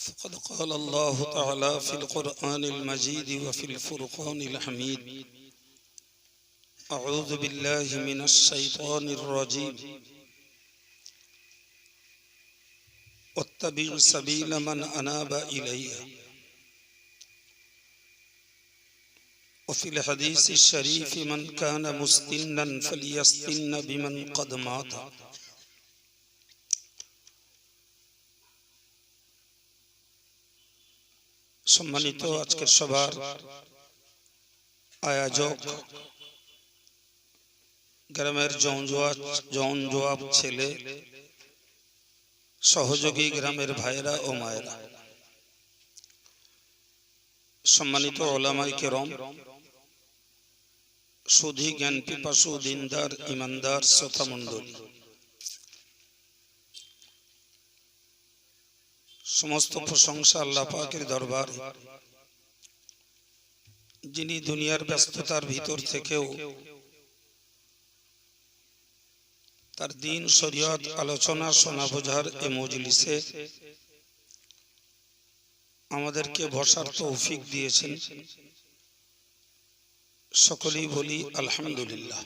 فقد قال الله تعالى في القرآن المجيد وفي الفرقان الحميد: أعوذ بالله من الشيطان الرجيم واتبع سبيل من أناب إلي. وفي الحديث الشريف: من كان مستنا فليستن بمن قد مات. সম্মানিত আজকের সভার আয়োজক, গ্রামের জওয়ান ছেলে, সহযোগী গ্রামের ভাইরা ও মায়েরা, সম্মানিত ওলামায়ে কেরাম, সুধী জ্ঞান পিপাসু দিনদার ইমানদার শ্রোতা মণ্ডলী, সমস্ত প্রশংসা আল্লাহ পাকের দরবারে, যিনি দুনিয়ার ব্যস্ততার ভিতর থেকেও তার দ্বীন শরীয়ত আলোচনা শোনা বোঝার এ মজলিসে আমাদেরকে বসার তৌফিক দিয়েছেন। সকলেই বলি আলহামদুলিল্লাহ।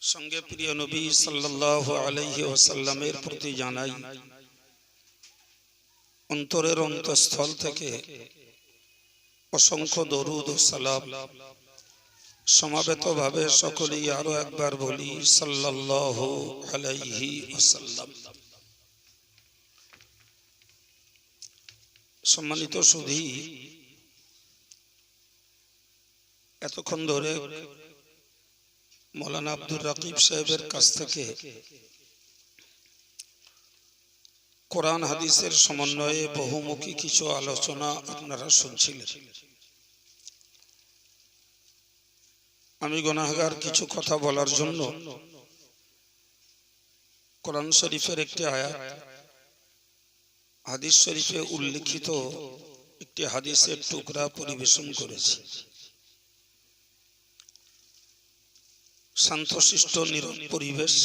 সঙ্গে প্রিয় নবী সাল্লাল্লাহু আলাইহি ওয়াসাল্লামের প্রতি জানাই অন্তরের অন্তঃস্থল থেকে অসংখ্য দরুদ ও সালাম। সমাবেতভাবে সকলেই আরো একবার বলি সাল্লাল্লাহু আলাইহি ওয়াসাল্লাম। সম্মানিত সুধী, এতক্ষণ ধরে মৌলানা আব্দুর রাকিব সাহেবের কাছ থেকে কোরআন হাদিসের সমন্বয়ে বহুমুখী কিছু আলোচনা আপনারা শুনছিলেন। আমি গুনাহগার কিছু কথা বলার জন্য কোরআন শরীফের একটি আয়াত, হাদিস শরীফে উল্লেখিত একটি হাদিসের টুকরা পরিবেশন করেছি। শান্তশিষ্ট নীরব পরিবেশ।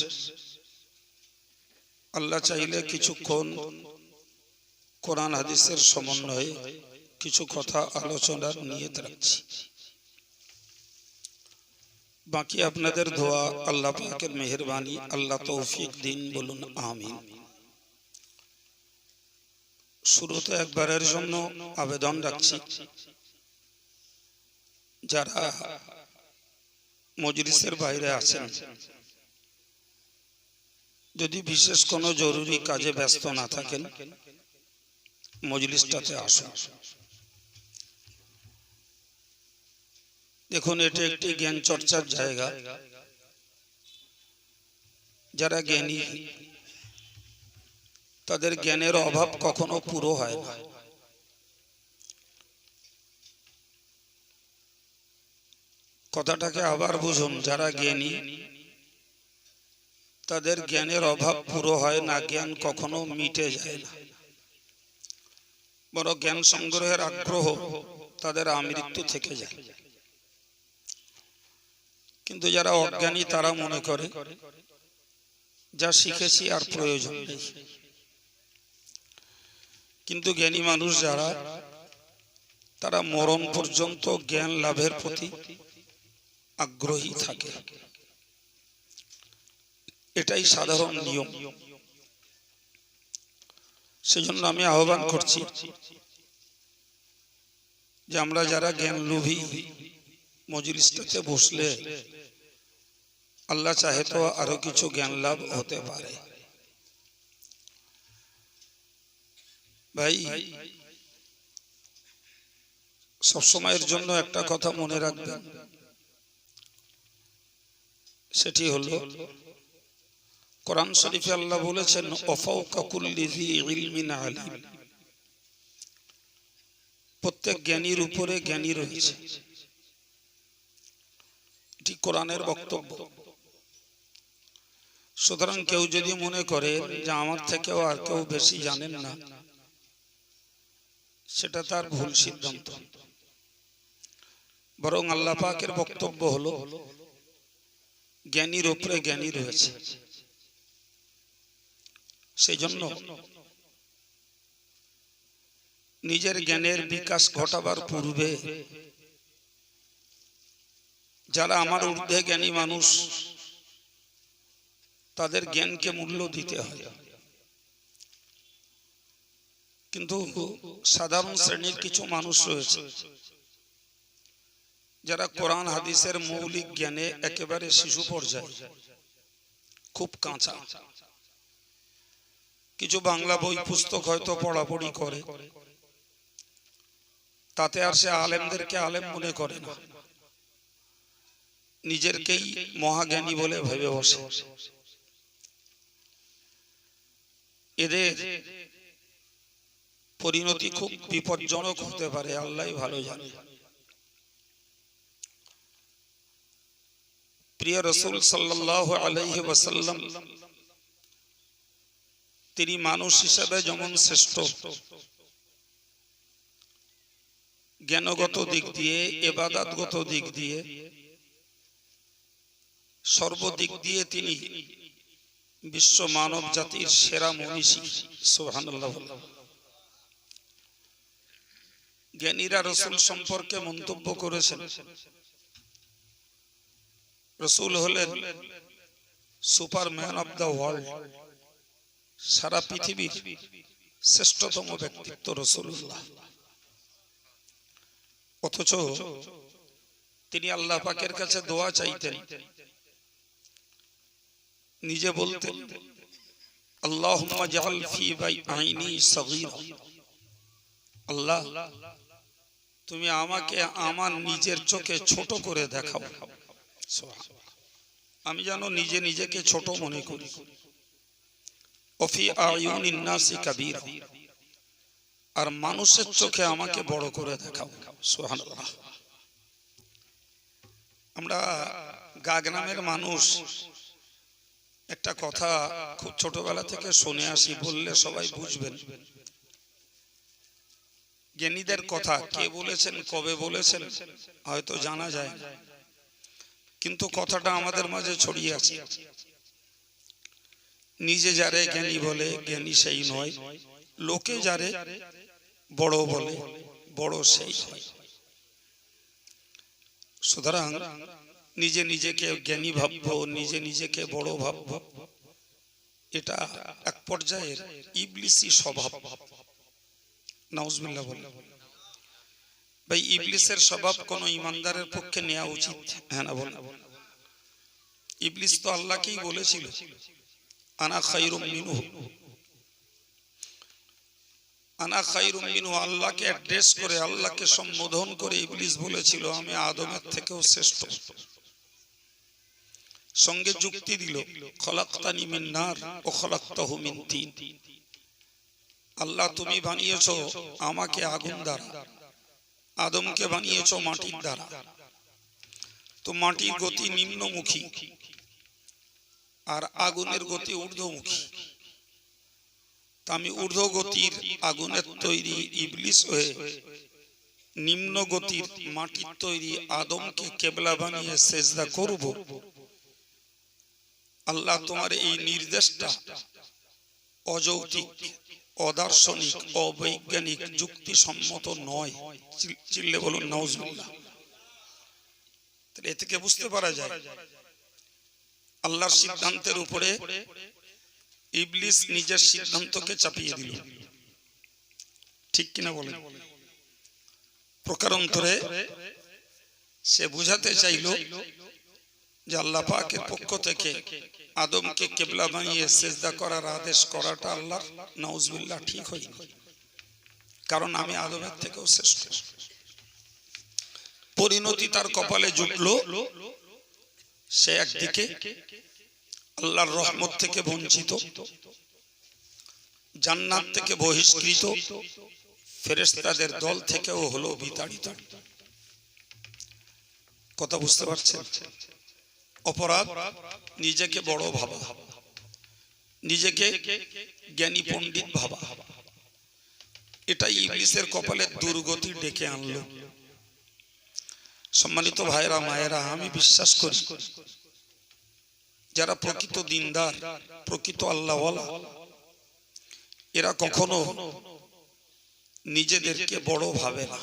আল্লাহ চাইলে কিছুক্ষণ কোরআন হাদিসের সমন্বয়ে কিছু কথা আলোচনার নিয়ত রাখছি। বাকি আপনাদের দোয়া, আল্লাহ পাকের মেহেরবানি, আল্লাহ তৌফিক দিন, বলুন আমিন। শুরুতে একবারের জন্য আবেদন রাখছি, যারা মজলিসের বাইরে আছেন, যদি বিশেষ কোনো জরুরি কাজে ব্যস্ত না থাকেন, মজলিসটাতে আসুন। দেখুন, এটা একটি জ্ঞান চর্চার জায়গা। যারা জ্ঞানী, তাদের জ্ঞানের অভাব কখনো পুরো হয় না। কথাটাকে আবার বুঝুন, যারা জ্ঞানী তাদের জ্ঞানের অভাব পুরো হয় না, জ্ঞান কখনো মিটে যায় না। বড় জ্ঞান সংগ্রহের আগ্রহ তাদের আমৃত্যু থেকে যায়। কিন্তু যারা অজ্ঞানী, তারা মনে করে যা শিখেছি আর প্রয়োজন নেই। কিন্তু জ্ঞানী মানুষ যারা, তারা মরণ পর্যন্ত জ্ঞান লাভের প্রতি আগ্রহী থাকে। এটাই সাধারণ নিয়ম। সেজন্য আমি আহ্বান করছি যে আমরা যারা জ্ঞান লোভী, মজলিসটাতে বসলে আল্লাহ চাহে তো আরো কিছু জ্ঞান লাভ হতে পারে। ভাই, সবসময়ের জন্য একটা কথা মনে রাখবেন, সেটি হলো কোরআন শরীফে আল্লাহ বলেছেন ওয়াফাওকা কুল্লি যী ইলমিন আলিম। প্রত্যেক জ্ঞানীর উপরে জ্ঞানী রয়েছে। এটি কোরআনের বক্তব্য। সুতরাং কেউ যদি মনে করে যে আমার থেকেও আর কেউ বেশি জানেন না, সেটা তার ভুল সিদ্ধান্ত। বরং আল্লাহ পাকের বক্তব্য হলো জ্ঞানীর উপরে জ্ঞানী রয়েছে। সেই জন্য নিজের জ্ঞানের বিকাশ ঘটাবার পূর্বে যারা আমার ঊর্ধ্বে জ্ঞানী মানুষ তাদের জ্ঞানকে মূল্য দিতে হয়। কিন্তু সাধারণ শ্রেণীর কিছু মানুষ রয়েছে যারা কোরআন হাদিসের মৌলিক জ্ঞানে একেবারে শিশু পর্যায়ে, খুব কাঁচা। কিছু বাংলা বই পুস্তক হয়তো পড়াপড়ি করে, তাতে আর সে আলেমদেরকে আলেম মনে করে না, নিজেরকেই মহাজ্ঞানী বলে ভেবে বসে। এদের পরিণতি খুব বিপজ্জনক হতে পারে, আল্লাহই ভালো জানে। প্রিয় রাসূল সাল্লাল্লাহু আলাইহি ওয়াসাল্লাম তিনি মানুষ হিসেবে যেমন শ্রেষ্ঠ, জ্ঞানগত দিক দিয়ে, ইবাদতগত দিক দিয়ে, সর্বদিক দিয়ে তিনি বিশ্ব মানব জাতির সেরা মনীষী। সুবহানাল্লাহ। জ্ঞানীরা রাসূল সম্পর্কে মন্তব্য করেছেন, রাসূল হলেন সুপারম্যান অফ দ্য ওয়ার্ল্ড, সারা পৃথিবীর শ্রেষ্ঠতম ব্যক্তিত্ব রাসূলুল্লাহ। অথচ তিনি আল্লাহ পাকের কাছে দোয়া চাইতেন, নিজে বলতেন আল্লাহুম্মা জাআল ফি বাইনি সগীরা, আল্লাহ তুমি আমাকে আমার নিজের চোখে ছোট করে দেখাও, আমি যেন নিজে নিজেকে ছোট মনে করি। ওফি আয়ুনিন নাসি কাবীরা, আর মানুষের চোখে আমাকে বড় করে দেখাও। সুবহানাল্লাহ। আমরা গাগ্রামের মানুষ, একটা কথা খুব ছোটবেলা থেকে শুনে আসি, বললে সবাই বুঝবেন। জ্ঞানীদের কথা কে বলেছেন, কবে বলেছেন হয়তো জানা যায়, কিন্তু কথাটা আমাদের মাঝে ছড়িয়ে আছে। নিজে যারে জ্ঞানী বলে জ্ঞানী সেই নয়, লোকে যারে বড় বলে বড় সেই হয়। সুতরাং নিজে নিজেকে জ্ঞানী ভাববো, নিজে নিজেকে বড় ভাববো, এটা এক পর্যায়ের ইবলিসি স্বভাব। নাউজুবিল্লাহ বলে ভাই, ইবলিসের স্বভাব কোন ইমানদারের পক্ষে নেওয়া উচিত? হ্যাঁ না বল। ইবলিস তো আল্লাহকেই বলেছিল আনা খায়রুম মিনহু, আনা খায়রুম মিনহু, আল্লাহকে অ্যাড্রেস করে, আল্লাহকে সম্বোধন করে ইবলিস বলেছিল আমি আদমের থেকেও শ্রেষ্ঠ। সঙ্গে যুক্তি দিল খলাকতানি মিন নার ওয়া খলাকতাহু মিন তিন, আল্লাহ তুমি বানিয়েছো আমাকে আগুন দ্বারা, আদমকে বানিয়েছো মাটির দ্বারা। তো মাটির গতি নিম্নমুখী আর আগুনের গতি ঊর্ধ্বমুখী, তা আমি ঊর্ধ্বগতির আগুনের তৈরি ইবলিস হয়ে নিম্ন গতির মাটির তৈরি আদমকে কেবলা বানিয়ে সেজদা করব। আল্লাহ তোমার এই নির্দেশটা অযৌক্তিক, অদার্শনিক, অবৈজ্ঞানিক, যুক্তিসম্মত নয়। চিল্লে বলুন নাউজুবিল্লাহ। এ থেকে বুঝতে পারা যায় আল্লাহর সিদ্ধান্তের উপরে ইবলিস নিজের সিদ্ধান্তকে চাপিয়ে দিল। ঠিক কিনা বলেন? প্রকারান্তরে সে বুঝাতে চাইল যে আল্লাহ পাকের পক্ষ থেকে আদমকে কিবলা বানিয়ে সিজদা করার আদেশ করাটা আল্লাহর নাউজুবিল্লাহ ঠিক হয়নি, কারণ আমি আদমের থেকেও শ্রেষ্ঠ। পরিণতি তার কপালে জুটলো, সে একদিকে আল্লাহর রহমত থেকে বঞ্চিত, জান্নাত থেকে বহিষ্কৃত, ফেরেশতাদের দল থেকেও হলো বিতাড়িত। কথা বুঝতে পারছেন? অপরাধ নিজেকে বড় ভাবা, নিজেকে জ্ঞানী পণ্ডিত ভাবা, এটাই ইবলিসের কপালে দুর্গতি ডেকে আনলো। সম্মানিত ভাইরা মায়েরা, আমি বিশ্বাস করি যারা প্রকৃত দিনদার, প্রকৃত আল্লাহওয়ালা, এরা কখনো নিজেদেরকে বড় ভাবে না,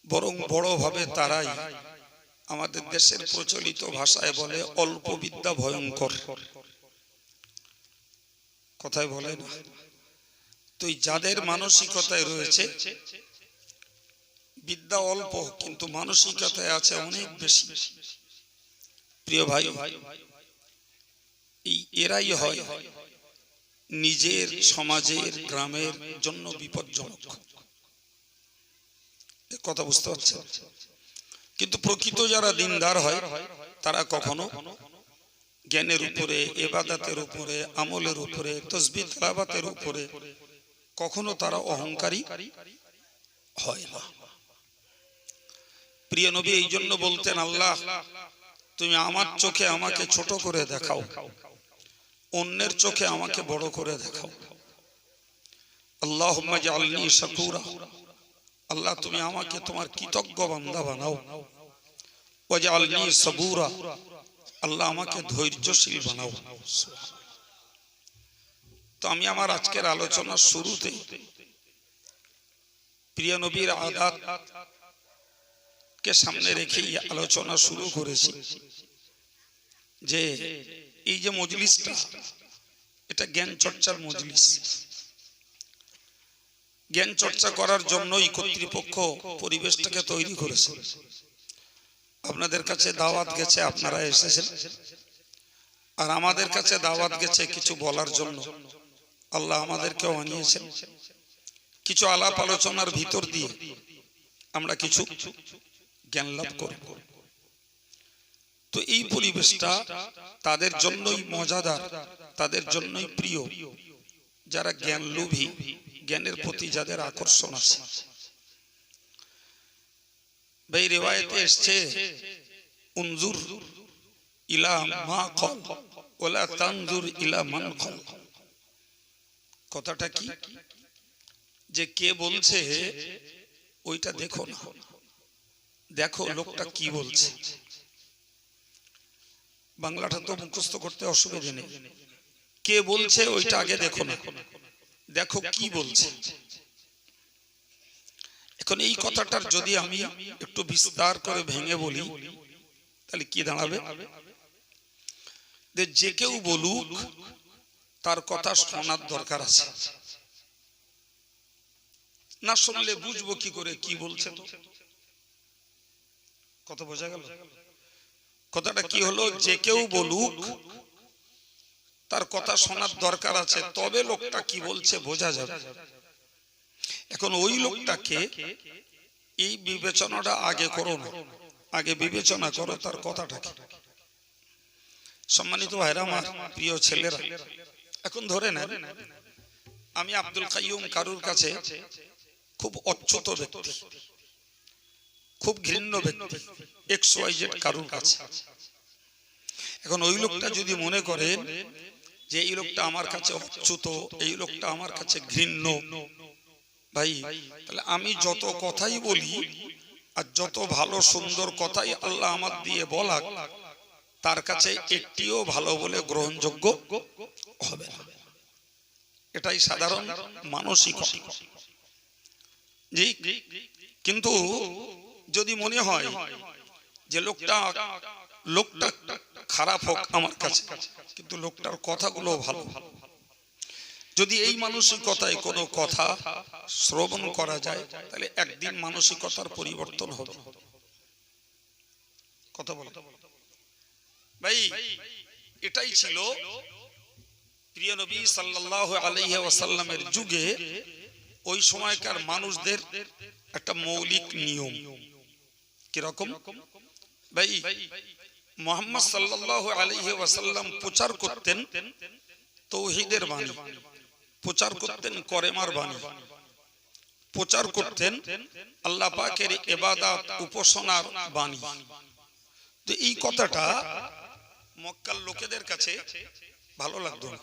বরং বড় ভাবে তারাই আমাদের দেশের প্রচলিত ভাষায় বলে অল্প বিদ্যা ভয়ঙ্কর, কথায় বলে না। তো যাদের মানসিকতায় রয়েছে বিদ্যা অল্প কিন্তু মানসিকতায় আছে অনেক বেশি, প্রিয় ভাই, এরাই হয় নিজের সমাজের গ্রামের জন্য বিপজ্জনক। কথা বুঝতে পারছেন? কিন্তু প্রকৃত যারা দিনদার হয় তারা কখনো জ্ঞানের উপরে, ইবাদতের উপরে, আমলের উপরে, তাসবিহ তিলাওয়াতের উপরে কখনো তারা অহংকারী হয় না। প্রিয় নবী এই জন্য বলতেন, আল্লাহ তুমি আমার চোখে আমাকে ছোট করে দেখাও, অন্যের চোখে আমাকে বড় করে দেখাও। আল্লাহুম্মা জাআলনি শাকুরা, আল্লাহ তুমি আমাকে তোমার কৃতজ্ঞ বান্দা বানাও। ওয়াজআলনি সাবুরা, আল্লাহ আমাকে ধৈর্যশীল বানাও। তো আমি আমার আজকের আলোচনার শুরুতে প্রিয় নবীর আদাত কে সামনে রেখেই আলোচনা শুরু করেছি যে এই যে মজলিসটা, এটা জ্ঞান চর্চার মজলিস। জ্ঞান চর্চা করার জন্যই কর্তৃপক্ষ পরিবেশটাকে তৈরি করেছে। আপনাদের কাছে দাওয়াত গেছে, আপনারা এসেছেন, আর আমাদের কাছে দাওয়াত গেছে কিছু বলার জন্য। আল্লাহ আমাদেরকেও আনিয়েছেন কিছু আলাপ আলোচনার ভিতর দিয়ে আমরা কিছু জ্ঞান লাভ করব। তো এই পরিবেশটা তাদের জন্যই মজাদার, তাদের জন্যই প্রিয় যারা জ্ঞান লোভী, জ্ঞানের প্রতি যাদের আকর্ষণ আছে। ভাই রিওয়ায়েতে এসেছে, উনজুর ইলা মা ক্বাল ওয়ালা তানজুর ইলা মান ক্বাল। কথাটা কি? যে কে বলছে ওইটা দেখো না, দেখো লোকটা কি বলছে। বাংলাটা তো মুখস্থ করতে অসুবিধা নেই। কে বলছে ওইটা আগে দেখো না, দেখো কি বলছে। এখন এই কথাটার যদি আমি একটু বিস্তার করে ভেঙে বলি তাহলে কি দাঁড়াবে? যে কেউ বলুক তার কথা শোনার দরকার আছে, না শুনলে বুঝবো কি করে কি বলছে। তো কত বোঝা গেল? কথাটা কি হলো? যে কেউ বলুক তার কথা শোনার দরকার আছে, তবে লোকটা কি বলছে বোঝা যাবে। এখন ওই লোকটাকে এই বিবেচনাটা আগে করো না, আগে বিবেচনা করো তার কথাটাকে। সম্মানিত ভাইরা আমার, প্রিয় ছেলেরা, এখন ধরে নেন আমি আব্দুল কাইয়ুম কারুর কাছে খুব অচ্যুত ব্যক্তি, খুব ঘৃণ্য ব্যক্তি, XYZ কারুর কাছে। এখন ওই লোকটা যদি মনে করেন যে এই লোকটা আমার কাছে অচ্যুত, এই লোকটা আমার কাছে ঘৃণ্য, ভাই তাহলে আমি যত কথাই বলি আর যত ভালো সুন্দর কথাই আল্লাহ আমার দিয়ে বলাক, তার কাছে একটিও ভালো বলে গ্রহণযোগ্য হবে না। এটাই সাধারণ মানসিকতা। জি, কিন্তু যদি মনে হয় যে লোকটা খারাপ হোক আমার কাছে, কিন্তু লোকটার কথাগুলো ভালো, যদি এই মানসিকতায় কোনো কথা শ্রবণ করা যায় তাহলে একদিন মানসিকতার পরিবর্তন হবে। কথা বলো ভাই, এটাই ছিল প্রিয় নবী সাল্লাল্লাহু আলাইহি ওয়াসাল্লামের যুগে ওই সময়কার মানুষদের একটা মৌলিক নিয়ম। কিরকম? ভাই মুহাম্মদ সাল্লাল্লাহু আলাইহি ওয়াসাল্লাম প্রচার করতেন তাওহীদের বাণী, প্রচার করতেন কলেমার বাণী, প্রচার করতেন আল্লাহ পাকের ইবাদত উপাসনার বাণী। তো এই কথাটা মক্কার লোকেদের কাছে ভালো লাগতো না,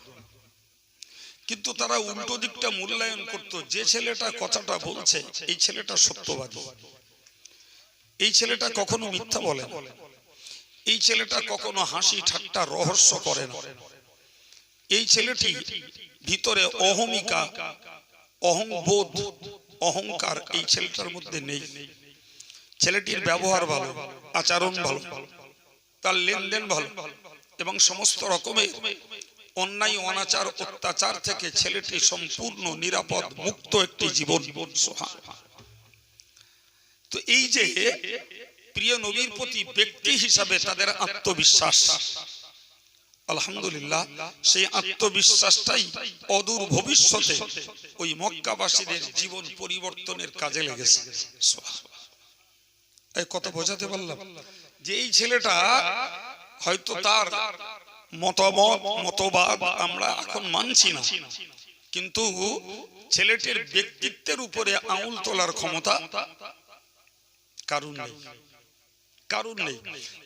কিন্তু তারা উল্টো দিকটা মূল্যায়ন করত। যে ছেলেটা কথাটা বলছে এই ছেলেটা সত্যবাদী, এই ছেলেটা কখনো মিথ্যা বলে না, এই ছেলেটা কখনো হাসি ঠাট্টা রহস্য করে না, এই ছেলেটি ভিতরে অহমিকা অহংবোধ, অহংকার এই ছেলেটার মধ্যে নেই। ছেলেটির ব্যবহার ভালো, আচরণ ভালো, তার লেনদেন ভালো, এবং সমস্ত রকমের অন্যায় অনাচার অত্যাচার থেকে ছেলেটি সম্পূর্ণ নিরাপদ মুক্ত একটি জীবন। তো এই যে প্রিয় নবীর প্রতি ব্যক্তি হিসাবে তাদের আত্মবিশ্বাস, আলহামদুলিল্লাহ, সেই আত্মবিশ্বাসটাই অদূর ভবিষ্যতে ওই মক্কাবাসীদের জীবন পরিবর্তনের কাজে লেগেছে। এই কথা বোঝাতে পারলাম যে এই ছেলেটা হয়তো তার মতামত মতবাদ আমরা এখন মানছি না, কিন্তু ছেলেটির ব্যক্তিত্বের উপরে আঙুল তোলার ক্ষমতা কারণ নেই, কারণ নেই।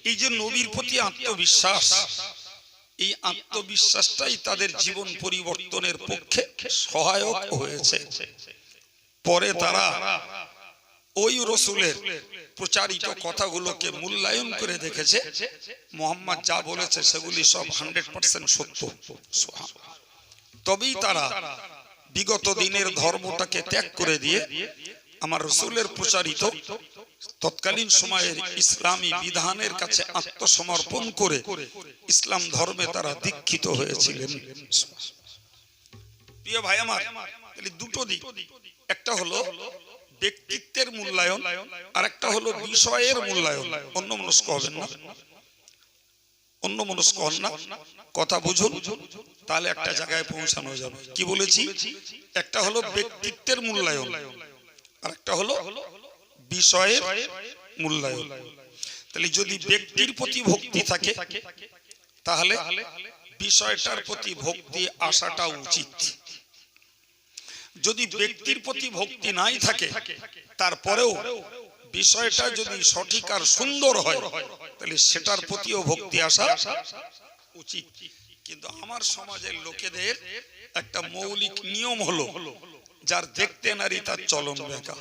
এই যে নবীর প্রতি আত্মবিশ্বাস, এই আত্মবিশ্বাসটাই তাদের জীবন পরিবর্তনের পক্ষে সহায়ক হয়েছে। পরে তারা ওই রসুলের প্রচারিত কথাগুলোকে মূল্যায়ন করে দেখেছে, মুহাম্মদ যা বলেছে সেগুলি সব 100% সত্য। তবেই তারা বিগত দিনের ধর্মটাকে ত্যাগ করে দিয়ে আমার রসুলের প্রচারিত তৎকালীন সময়ের ইসলামী বিধানের কাছে আত্মসমর্পণ করে ইসলাম ধর্মে তারা দীক্ষিত হয়েছিলেন। প্রিয় ভাই আমার, দুটো দিক, একটা হলো ব্যক্তিত্বের মূল্যায়ন, আর একটা হলো বিষয়ের মূল্যায়ন। অন্যমনস্ক হবেন না, অন্যমনস্ক হন না, কথা বুঝুন, তাহলে একটা জায়গায় পৌঁছানো যাবে। কি বলেছি? একটা হলো ব্যক্তিত্বের মূল্যায়ন, আর একটা হলো বিষয়ের মূল্যায়ন। তাহলে যদি ব্যক্তির প্রতি ভক্তি থাকে তাহলে বিষয়টার প্রতি ভক্তি আসাটা উচিত। যদি ব্যক্তির প্রতি ভক্তি নাই থাকে, তারপরেও বিষয়টা যদি সঠিক আর সুন্দর হয়, তাহলে সেটার প্রতিও ভক্তি আসা উচিত। কিন্তু আমার সমাজের লোকেদের একটা মৌলিক নিয়ম হলো, যার দেখতে নারী তার চলন বেঁকা।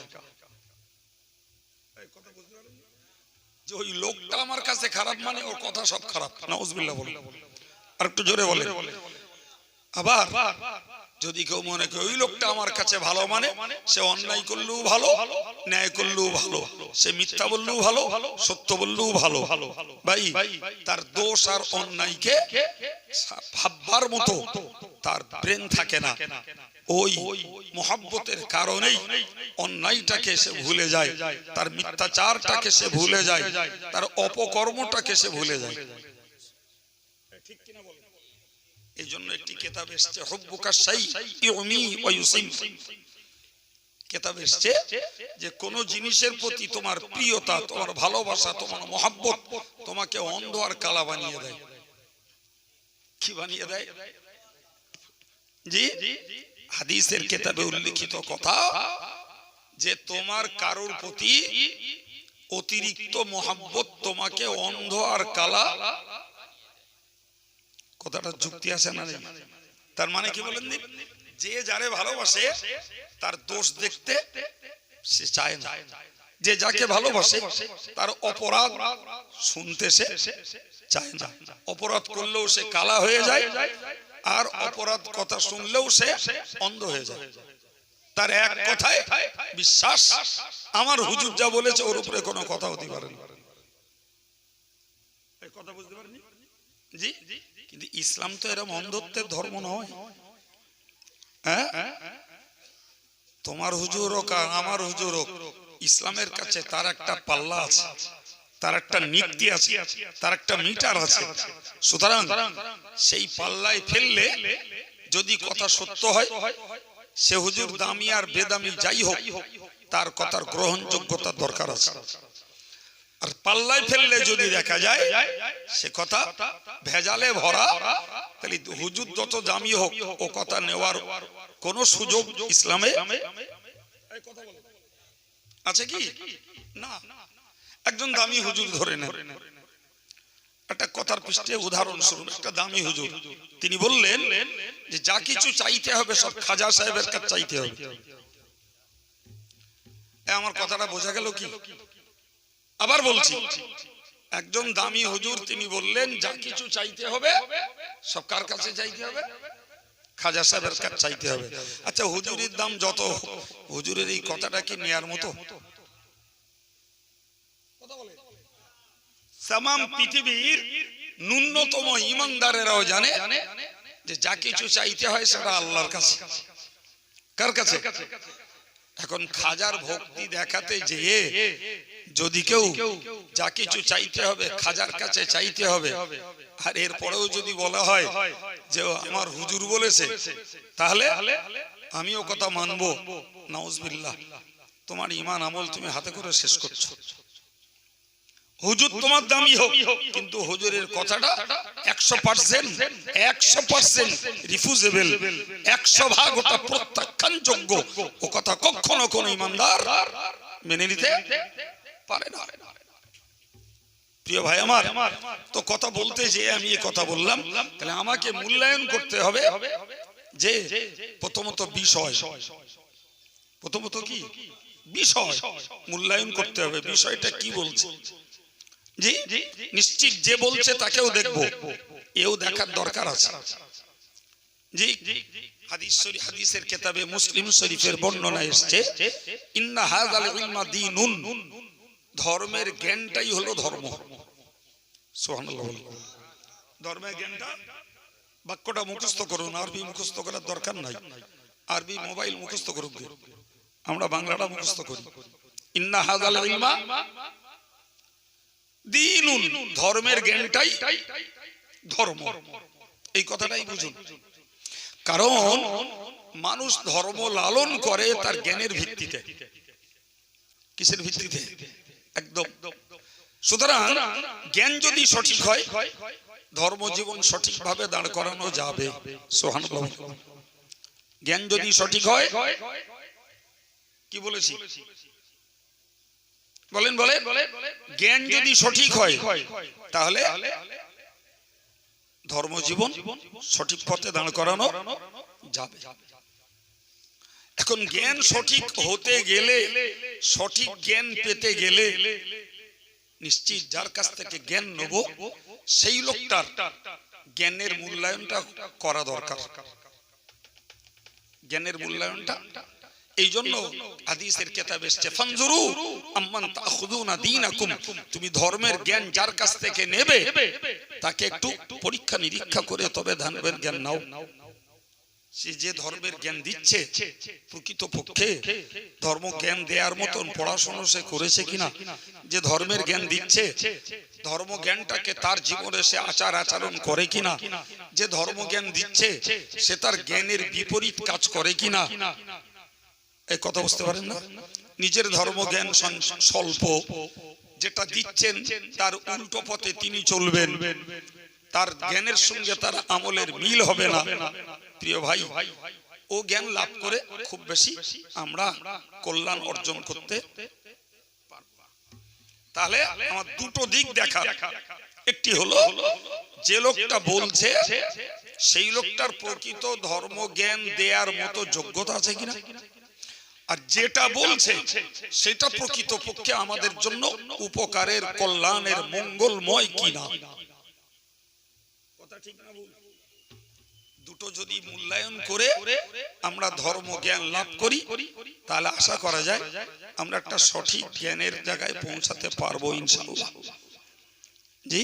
যে ওই লোকটা আমার কাছে খারাপ মানে ওর কথা সব খারাপ। নাউজুবিল্লাহ বলে, আর একটু জোরে বলে। আবার যদি কেউ মনে করে ওই লোকটা আমার কাছে ভালো মানে সে অন্যায় করলেও ভালো, ন্যায় করলেও ভালো, সে মিথ্যা বললেও ভালো, সত্য বললেও ভালো। ভাই, তার দোষ আর অন্যায়কে ভাববার মতো তার ব্রেন থাকে না। ওই মহব্বতের কারণেই অন্যায়টাকে সে ভুলে যায়, তার মিথ্যাচারটাকে সে ভুলে যায়, তার অপকর্মটাকে সে ভুলে যায়। ঠিক কিনা বলেন? এই জন্য একটি কিতাব এসেছে, হুব্বুকা শাই ইউমি ওয়া ইউসিম। কিতাব এসেছে যে কোন জিনিসের প্রতি তোমার প্রিয়তা, তোমার ভালোবাসা, তোমার মহব্বত তোমাকে অন্ধ আর কালা বানিয়ে দেয়। কি বানিয়ে দেয়? জি, হাদিসের কিতাবে উল্লেখিত কথা, যে তোমার কারোর প্রতি অতিরিক্ত মহব্বত তোমাকে অন্ধ আর কালা। কথাটা যুক্তি আছে না? তার মানে কি বলেন? যে যারে ভালোবাসে তার দোষ দেখতে সে চায় না, যে যাকে ভালোবাসে তার অপরাধ শুনতে সে চায় না। অপরাধ করলেও সে কালা হয়ে যায়, আর অপরাধ কথা শুনলেও সে অন্ধ হয়ে যায়। তার এক কথায় বিশ্বাস, আমার হুজুর যা বলেছে ওর উপরে কোনো কথা হতে পারে না। কথা বুঝতে পারেন? জি, কিন্তু ইসলাম তো এরকম অন্ধত্বের ধর্ম নয়। হ্যাঁ, তোমার হুজুর হোক আর আমার হুজুর হোক, ইসলামের কাছে তার একটা পাল্লা আছে, তার একটা নীতি আছে, তার একটা মিটার আছে। সুতরাং সেই পাল্লায় ফেললে যদি কথা সত্য হয়, সে হুজুর দামি আর বেদামি যাই হোক, তার কথার গ্রহণযোগ্যতার দরকার আছে। আর পাল্লায় ফেললে যদি দেখা যায় সে কথা ভেজালে ভরা, তাহলে হুজুর যত দামি হোক ও কথা নেওয়ার কোন সুযোগ ইসলামে আছে কি? না। একজন দামি হুজুর ধরে নেন, একটা কথার পৃষ্ঠে উদাহরণস্বরূপ একটা দামি হুজুর, তিনি বললেন যে যা কিছু চাইতে হবে সব খাজা সাহেবের কাছে চাইতে হবে। আমার কথাটা বোঝা গেল কি? আবার বলছি, একজন দামি হুজুর তিনি বললেন যা কিছু চাইতে হবে সব কার কাছে চাইতে হবে? খাজা সাহেবের কাছে চাইতে হবে। আচ্ছা হুজুরের দাম যত, হুজুরের এই কথাটা কি নেয়ার মতো? তামাম পৃথিবীর ন্যূনতম ইমানদারেরাও জানে যে যা কিছু চাইতে হয় সেটা আল্লাহর কাছে। কার কাছে? এখন খাজার ভক্তি দেখাতে যেয়ে যদি কেউ যা কিছু চাইতে হবে খাজার কাছে চাইতে হবে, আর এরপরেও যদি বলা হয় যে আমার হুজুর বলেছে, তাহলে আমিও কথা মানবো, নাউজুবিল্লাহ, তোমার ঈমান আমল তুমি হাতে করে শেষ করছো। হুজুর তোমার দামি হোক, কিন্তু হুজুরের কথাটা 100% রিফিউজেবল, 100% ওটা প্রত্যাখ্যানযোগ্য। ও কথা কখনো কোনো ইমানদার মেনে নিতে পারে না। প্রিয় ভাই আমার, তো কথা বলতে যে আমি এই কথা বললাম, তাহলে আমাকে মূল্যায়ন করতে হবে যে প্রথমত বিষয়, প্রথমত কি বিষয় মূল্যায়ন করতে হবে, বিষয়টা কি বলছে। জি নিশ্চিত যে বলছে তাকেও দেখবো, এও দেখার দরকার আছে। জি হাদিসের কিতাবে মুসলিম শরীফের বর্ণনা এসেছে, ইন্না হাযাল ইলমা দীনুন, ধর্মের জ্ঞানটাই হলো ধর্ম। সুবহানাল্লাহ। ধর্মের জ্ঞানটা, বাক্যটা মুখস্থ করুন, আরবি মুখস্থ করার দরকার নাই, আরবি মোবাইল মুখস্থ করুন, আমরা বাংলাটা মুখস্থ করি। ইন্না হাযাল ইলমা দীনুন, ধর্মের জ্ঞানটাই ধর্ম, এই কথাটাই বুঝুন। কারণ মানুষ ধর্ম লালন করে তার জ্ঞানের ভিত্তিতে। কিসের ভিত্তিতে? একদম। সুতরাং জ্ঞান যদি সঠিক হয়, ধর্মজীবন সঠিকভাবে দাঁড় করানো যাবে। সুবহানাল্লাহ। জ্ঞান যদি সঠিক হয়, কি বলেছি বলেন বলেন, জ্ঞান যদি সঠিক হয় তাহলে ধর্মজীবন সঠিক পথে দাঁড় করানো যাবে। এখন জ্ঞান সঠিক হতে গেলে, সঠিক জ্ঞান পেতে গেলে নিশ্চিত যার কাছ থেকে জ্ঞান নেব সেই লোকটার জ্ঞানের মূল্যায়নটা করা দরকার। জ্ঞানের মূল্যায়নটা এই জন্য হাদিসের কিতাবে এসেছে, ফানজুরু আম্মান তাখুযুনা দীনাকুম, তুমি ধর্মের জ্ঞান যার কাছ থেকে নেবে তাকে একটু পরীক্ষা নিরীক্ষা করে তবে ধর্মের জ্ঞান নাও। সে যে ধর্মের জ্ঞান দিচ্ছে প্রকৃতপক্ষে ধর্ম জ্ঞান দেওয়ার মতন পড়াশোনা সে করেছে কিনা, যে ধর্মের জ্ঞান দিচ্ছে ধর্ম জ্ঞানটাকে তার জীবনে সে আচার আচরণ করে কিনা, যে ধর্ম জ্ঞান দিচ্ছে সে তার জ্ঞানের বিপরীত কাজ করে কিনা। এই কথা বুঝতে পারেন না? নিজের ধর্ম জ্ঞান স্বল্প, যেটা দিচ্ছেন তার উল্টো পথে তিনি চলবেন, তার জ্ঞানের সঙ্গে তার আমলের মিল হবে না। প্রিয় ভাই, ও জ্ঞান লাভ করে খুব বেশি আমরা কল্যাণ অর্জন করতে পারব। তাহলে আমার দুটো দিক দেখা, একটি হলো যে লোকটা বলছে সেই লোকটার প্রকৃত ধর্ম জ্ঞান দেওয়ার মতো যোগ্যতা আছে কিনা, আর যেটা বলছে সেটা প্রকৃতপক্ষে আমাদের জন্য উপকারের, কল্যাণের, মঙ্গলময় কিনা। কথা ঠিক না ভুল? দুটো যদি মূল্যায়ন করে আমরা ধর্ম জ্ঞান লাভ করি তাহলে আশা করা যায় আমরা একটা সঠিক জ্ঞানের জায়গায় পৌঁছাতে পারবো ইনশাআল্লাহ। জি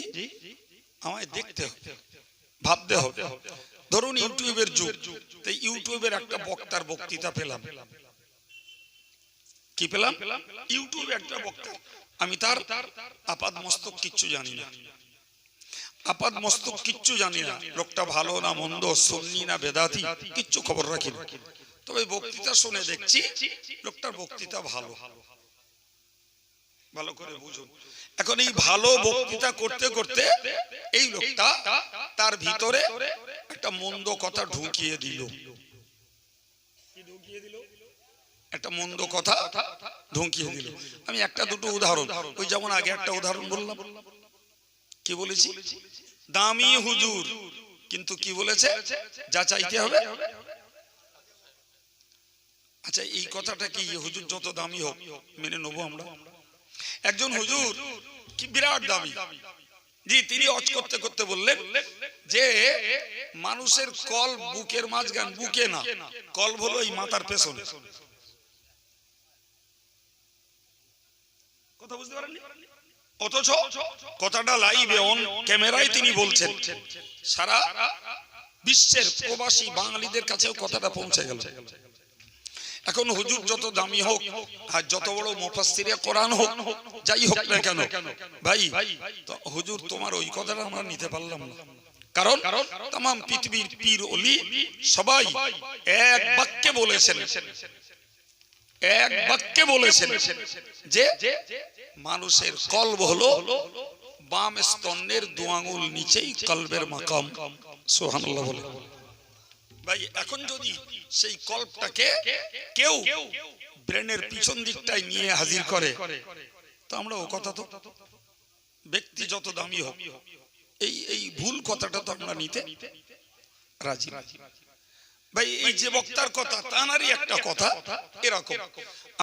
আমায় দেখতে হবে, ভাবতে হবে। ধরুন ইউটিউবের যুগ, তাই ইউটিউবের একটা বক্তার বক্তৃতা পেলাম। কি পেলাম? ইউটিউবে একটা বক্তা, আমি তার আপাদ মস্তক কিচ্ছু জানি না, আপাদ মস্তক কিচ্ছু জানি না, লোকটা ভালো না মন্দ, সুন্নি না বেদাতি, কিচ্ছু খবর রাখি না। তবে বক্তৃতা শুনে দেখছি লোকটার বক্তৃতা ভালো, ভালো করে বুঝুন। এখন এই ভালো বক্তৃতা করতে করতে এই লোকটা তার ভিতরে একটা মন্দ কথা ঢুকিয়ে দিল। কি ঢুকিয়ে দিল? একটা মন্দ কথা ঢুকিয়ে দিল। আমি একটা দুটো উদাহরণ, ওই যেমন আগে একটা উদাহরণ বললাম, কি বলেছি? দামি হুজুর, কিন্তু কি বলেছে? যা চাইতে হবে। আচ্ছা এই কথাটা কি হুজুর যত দামি হোক মেনে নেবো আমরা? একজন হুজুর কি বিরাট দামি, জি, তিনি হজ করতে করতে বললেন যে মানুষের কল বুকের মাঝখান, বুকে না, কল হলো এই মাথার পেছনে। কথা বুঝতে পারেননি? অথচ কথাটা লাইভে অন ক্যামেরায় তিনি বলছেন, সারা বিশ্বের প্রবাসী বাঙালিদের কাছেও কথাটা পৌঁছে গেল। এখন হুজুর যত দামি হোক আর যত বড় মুফাসসিরে কোরআন হোক, যাই হোক না কেন ভাই, তো হুজুর তোমার ওই কথাটা আমরা নিতে পারলাম না। কারণ तमाम পৃথিবীর পীর ওলি সবাই এক বাক্যে বলেছেন যে মানুষের কলব হলো বাম স্তনের দু আঙ্গুল নিচেই কলবের মাকাম। সুবহানাল্লাহ বলে ভাই, এখন যদি সেই কল্পটাকে কেউ ব্রেনের পিছন দিকটায় নিয়ে হাজির করে, তো আমরা ও কথা, তো ব্যক্তি যত দামি হোক, এই ভুল কথাটা তো আমরা নিতে রাজি ভাই। এই যে বক্তার কথা, তানারই একটা কথা এরকম।